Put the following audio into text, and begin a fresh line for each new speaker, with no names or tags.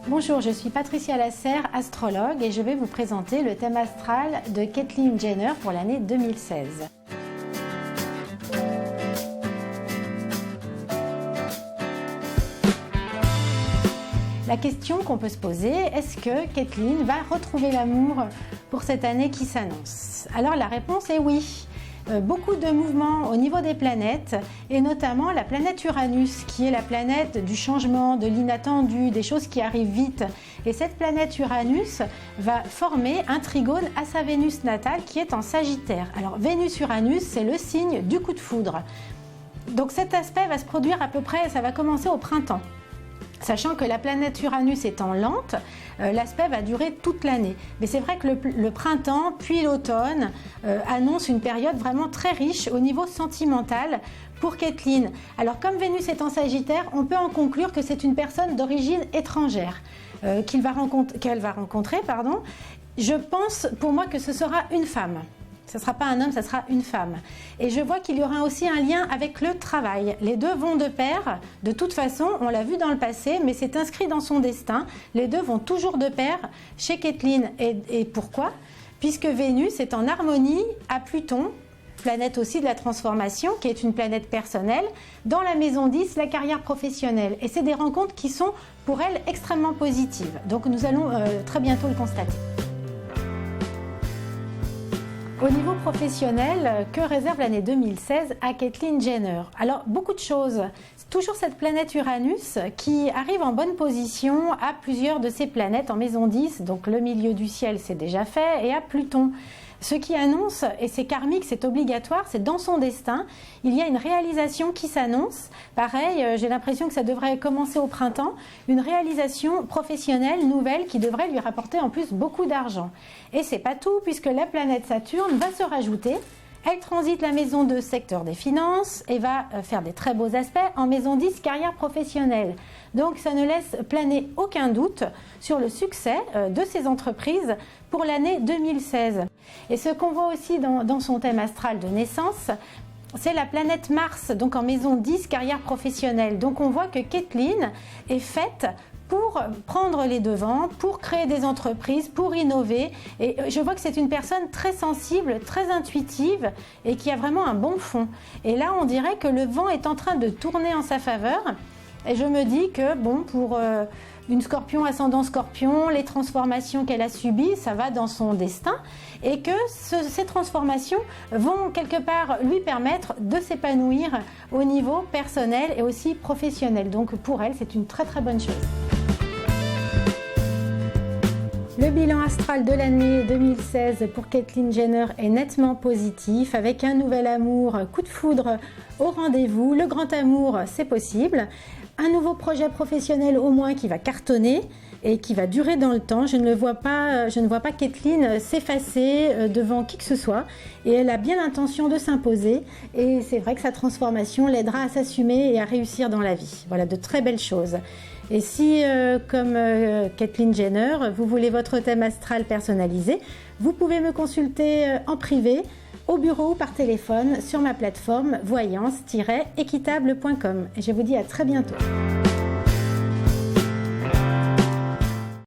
Bonjour, je suis Patricia Lasserre, astrologue, et je vais vous présenter le thème astral de Caitlyn Jenner pour l'année 2016. La question qu'on peut se poser, est-ce que Caitlyn va retrouver l'amour pour cette année qui s'annonce? Alors la réponse est oui. Beaucoup de mouvements au niveau des planètes, et notamment la planète Uranus, qui est la planète du changement, de l'inattendu, des choses qui arrivent vite. Et cette planète Uranus va former un trigone à sa Vénus natale qui est en Sagittaire. Alors Vénus-Uranus, c'est le signe du coup de foudre. Donc cet aspect va se produire à peu près, ça va commencer au printemps. Sachant que la planète Uranus étant lente, l'aspect va durer toute l'année. Mais c'est vrai que le printemps puis l'automne annoncent une période vraiment très riche au niveau sentimental pour Caitlyn. Alors comme Vénus est en Sagittaire, on peut en conclure que c'est une personne d'origine étrangère qu'elle va rencontrer. Je pense pour moi que ce sera une femme. Ce ne sera pas un homme, ce sera une femme. Et je vois qu'il y aura aussi un lien avec le travail. Les deux vont de pair. De toute façon, on l'a vu dans le passé, mais c'est inscrit dans son destin. Les deux vont toujours de pair chez Caitlyn. Et pourquoi? Puisque Vénus est en harmonie à Pluton, planète aussi de la transformation, qui est une planète personnelle, dans la maison 10, la carrière professionnelle. Et c'est des rencontres qui sont, pour elle, extrêmement positives. Donc nous allons très bientôt le constater. Au niveau professionnel, que réserve l'année 2016 à Caitlyn Jenner? Alors, beaucoup de choses. C'est toujours cette planète Uranus qui arrive en bonne position à plusieurs de ces planètes en maison 10, donc le milieu du ciel, c'est déjà fait, et à Pluton. Ce qui annonce, et c'est karmique, c'est obligatoire, c'est dans son destin, il y a une réalisation qui s'annonce. Pareil, j'ai l'impression que ça devrait commencer au printemps, une réalisation professionnelle nouvelle qui devrait lui rapporter en plus beaucoup d'argent. Et c'est pas tout, puisque la planète Saturne va se rajouter. Elle transite la maison 2, secteur des finances, et va faire des très beaux aspects en maison 10, carrière professionnelle. Donc ça ne laisse planer aucun doute sur le succès de ces entreprises pour l'année 2016. Et ce qu'on voit aussi dans son thème astral de naissance, c'est la planète Mars, donc en maison 10, carrière professionnelle. Donc on voit que Caitlyn est faite pour prendre les devants, pour créer des entreprises, pour innover. Et je vois que c'est une personne très sensible, très intuitive et qui a vraiment un bon fond. Et là, on dirait que le vent est en train de tourner en sa faveur. Et je me dis que, bon, pour une scorpion, ascendant scorpion, les transformations qu'elle a subies, ça va dans son destin. Et que ces transformations vont quelque part lui permettre de s'épanouir au niveau personnel et aussi professionnel. Donc pour elle, c'est une très très bonne chose. Le bilan astral de l'année 2016 pour Caitlyn Jenner est nettement positif, avec un nouvel amour, coup de foudre au rendez-vous. Le grand amour, c'est possible. Un nouveau projet professionnel au moins qui va cartonner et qui va durer dans le temps. Je ne vois pas Caitlyn s'effacer devant qui que ce soit, et elle a bien l'intention de s'imposer, et c'est vrai que sa transformation l'aidera à s'assumer et à réussir dans la vie. Voilà, de très belles choses. Et si, comme Caitlyn Jenner, vous voulez votre thème astral personnalisé, vous pouvez me consulter en privé, au bureau ou par téléphone sur ma plateforme voyance-équitable.com. Et je vous dis à très bientôt.